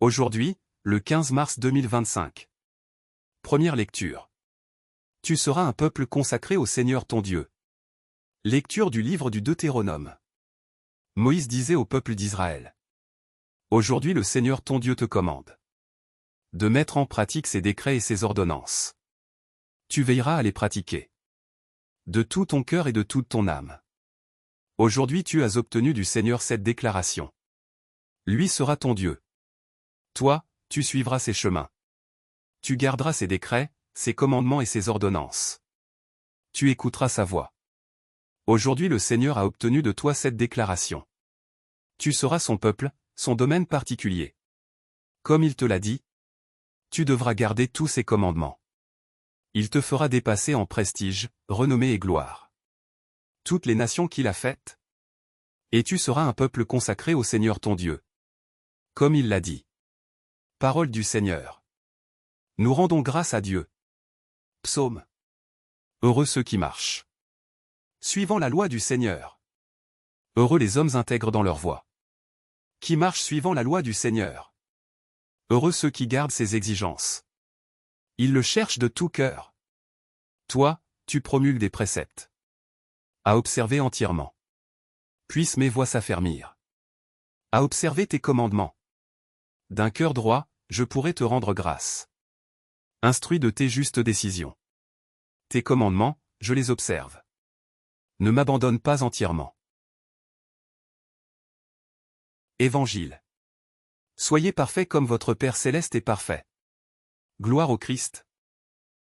Aujourd'hui, le 15 mars 2025. Première lecture. Tu seras un peuple consacré au Seigneur ton Dieu. Lecture du livre du Deutéronome. Moïse disait au peuple d'Israël. Aujourd'hui le Seigneur ton Dieu te commande de mettre en pratique ses décrets et ses ordonnances. Tu veilleras à les pratiquer de tout ton cœur et de toute ton âme. Aujourd'hui tu as obtenu du Seigneur cette déclaration. Lui sera ton Dieu. Toi, tu suivras ses chemins. Tu garderas ses décrets, ses commandements et ses ordonnances. Tu écouteras sa voix. Aujourd'hui le Seigneur a obtenu de toi cette déclaration. Tu seras son peuple, son domaine particulier. Comme il te l'a dit, tu devras garder tous ses commandements. Il te fera dépasser en prestige, renommée et gloire toutes les nations qu'il a faites. Et tu seras un peuple consacré au Seigneur ton Dieu. Comme il l'a dit. Parole du Seigneur. Nous rendons grâce à Dieu. Psaume. Heureux ceux qui marchent suivant la loi du Seigneur. Heureux les hommes intègres dans leur voie, qui marchent suivant la loi du Seigneur. Heureux ceux qui gardent ses exigences. Ils le cherchent de tout cœur. Toi, tu promulgues des préceptes à observer entièrement. Puissent mes voies s'affermir à observer tes commandements. D'un cœur droit, je pourrai te rendre grâce. Instruis de tes justes décisions. Tes commandements, je les observe. Ne m'abandonne pas entièrement. Évangile. Soyez parfaits comme votre Père céleste est parfait. Gloire au Christ.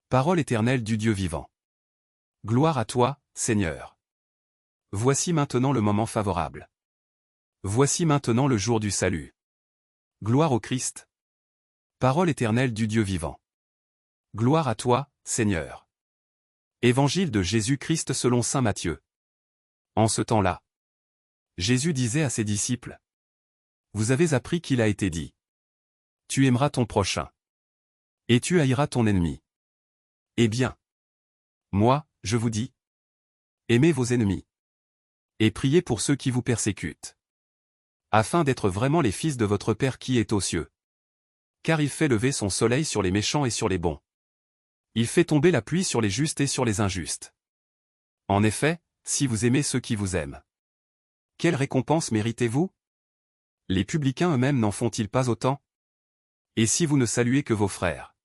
Parole éternelle du Dieu vivant. Gloire à toi, Seigneur. Voici maintenant le moment favorable. Voici maintenant le jour du salut. Gloire au Christ. Parole éternelle du Dieu vivant. Gloire à toi, Seigneur. Évangile de Jésus-Christ selon saint Matthieu. En ce temps-là, Jésus disait à ses disciples. Vous avez appris qu'il a été dit. Tu aimeras ton prochain. Et tu haïras ton ennemi. Eh bien, moi, je vous dis. Aimez vos ennemis. Et priez pour ceux qui vous persécutent. Afin d'être vraiment les fils de votre Père qui est aux cieux. Car il fait lever son soleil sur les méchants et sur les bons. Il fait tomber la pluie sur les justes et sur les injustes. En effet, si vous aimez ceux qui vous aiment, quelle récompense méritez-vous? Les publicains eux-mêmes n'en font-ils pas autant? Et si vous ne saluez que vos frères,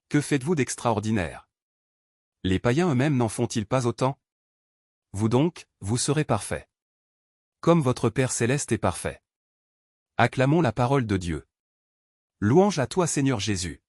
que faites-vous d'extraordinaire? Les païens eux-mêmes n'en font-ils pas autant? Vous donc, vous serez parfaits. Comme votre Père céleste est parfait. Acclamons la parole de Dieu. Louange à toi Seigneur Jésus.